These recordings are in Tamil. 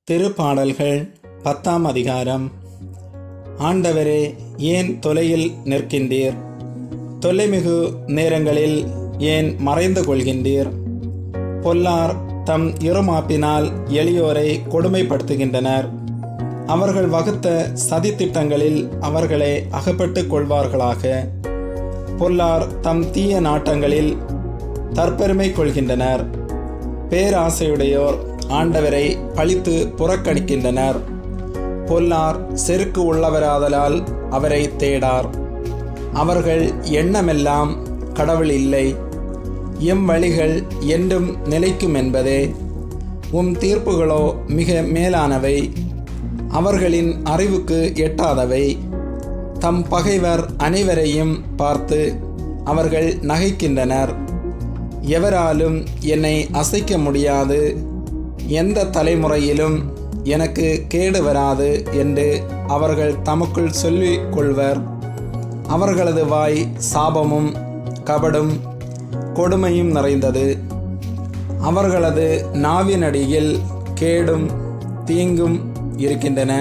திருப்பாடல்கள் 10ஆம் அதிகாரம். ஆண்டவரே, ஏன் தொலையில் நிற்கின்றீர்? தொல்லைமிகு நேரங்களில் ஏன் மறைந்து கொள்கின்றீர்? பொல்லார் தம் இருமாப்பினால் எளியோரை கொடுமைப்படுத்துகின்றனர். அவர்கள் வகுத்த சதித்திட்டங்களில் அவர்களே அகப்பட்டு கொள்வார்களாக. பொல்லார் தம் தீய நாட்டங்களில் தற்பெருமை கொள்கின்றனர். பேராசையுடையோர் ஆண்டவரை பழித்து புறக்கணிக்கின்றனர். பொல்லார் செருக்கு உள்ளவராதலால் அவரை தேடார். அவர்கள் எண்ணமெல்லாம் கடவுள் இல்லை, எம் வழிகள் என்றும் நிலைக்கும் என்பதே. உம் தீர்ப்புகளோ மிக மேலானவை, அவர்களின் அறிவுக்கு எட்டாதவை. தம் பகைவர் அனைவரையும் பார்த்து அவர்கள் நகைக்கின்றனர். எவராலும் என்னை அசைக்க முடியாது, எந்த தலைமுறையிலும் எனக்கு கேடு வராது என்று அவர்கள் தமக்குள் சொல்லிக் கொள்வர். அவர்களது வாய் சாபமும் கபடும் கொடுமையும் நிறைந்தது. அவர்களது நாவினடியில் கேடும் தீங்கும் இருக்கின்றன.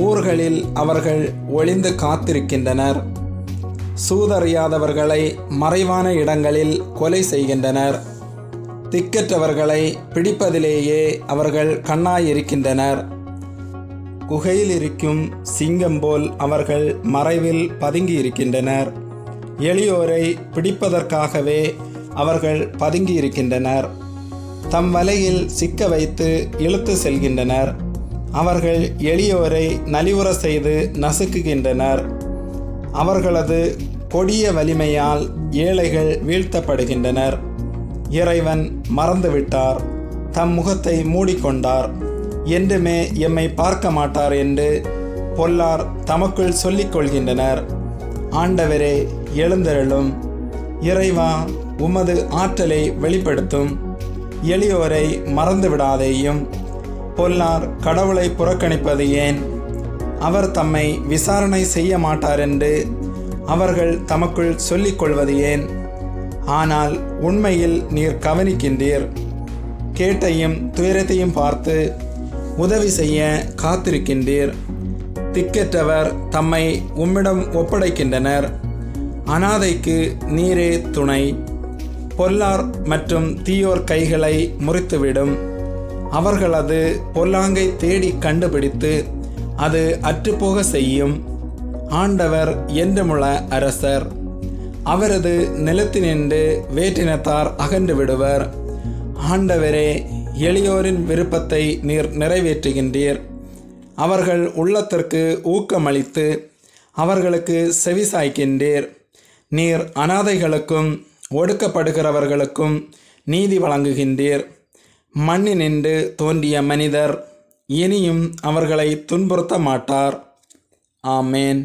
ஊர்களில் அவர்கள் ஒளிந்து காத்திருக்கின்றனர். சூதறியாதவர்களை மறைவான இடங்களில் கொலை செய்கின்றனர். திக்கற்றவர்களை பிடிப்பதிலேயே அவர்கள் கண்ணாயிருக்கின்றனர். குகையில் இருக்கும் சிங்கம் போல் அவர்கள் மறைவில் பதுங்கியிருக்கின்றனர். எளியோரை பிடிப்பதற்காகவே அவர்கள் பதுங்கியிருக்கின்றனர். தம் வலையில் சிக்க வைத்து இழுத்து செல்கின்றனர். அவர்கள் எளியோரை நலிவுற செய்து நசுக்குகின்றனர். அவர்களது கொடிய வலிமையால் ஏழைகள் வீழ்த்தப்படுகின்றனர். இறைவன் மறந்துவிட்டார், தம் முகத்தை மூடிக்கொண்டார், என்றுமே எம்மை பார்க்க மாட்டார் என்று பொல்லார் தமக்குள் சொல்லிக் கொள்கின்றனர். ஆண்டவரே, எழுந்தருளும். இறைவா, உமது ஆற்றலை வெளிப்படுத்தும். எளியோரை மறந்துவிடாதேயும். பொல்லார் கடவுளை புறக்கணிப்பது ஏன்? அவர் தம்மை விசாரணை செய்ய மாட்டார் என்று அவர்கள் தமக்குள் சொல்லிக் கொள்வது ஏன்? ஆனால் உண்மையில் நீர் கவனிக்கின்றீர். கேட்டையும் துயரத்தையும் பார்த்து உதவி செய்ய காத்திருக்கின்றீர். திக்கற்றவர் தம்மை உம்மிடம் ஒப்படைக்கின்றனர். அனாதைக்கு நீரே துணை. பொல்லார் மற்றும் தீயோர் கைகளை முறித்துவிடும். அவர்களது பொல்லாங்கை தேடி கண்டுபிடித்து அது அற்றுப்போக செய்யும். ஆண்டவர் என்றுமுள்ள அரசர். அவரது நிலத்தினின்று வேற்றினத்தார் அகன்று விடுவர். ஆண்டவரே, எளியோரின் விருப்பத்தை நீர் நிறைவேற்றுகின்றீர். அவர்கள் உள்ளத்திற்கு ஊக்கமளித்து அவர்களுக்கு செவிசாய்க்கின்றீர். நீர் அனாதைகளுக்கும் ஒடுக்கப்படுகிறவர்களுக்கும் நீதி வழங்குகின்றீர். மண்ணினின்று தோன்றிய மனிதர் இனியும் அவர்களை துன்புறுத்த மாட்டார். ஆமேன்.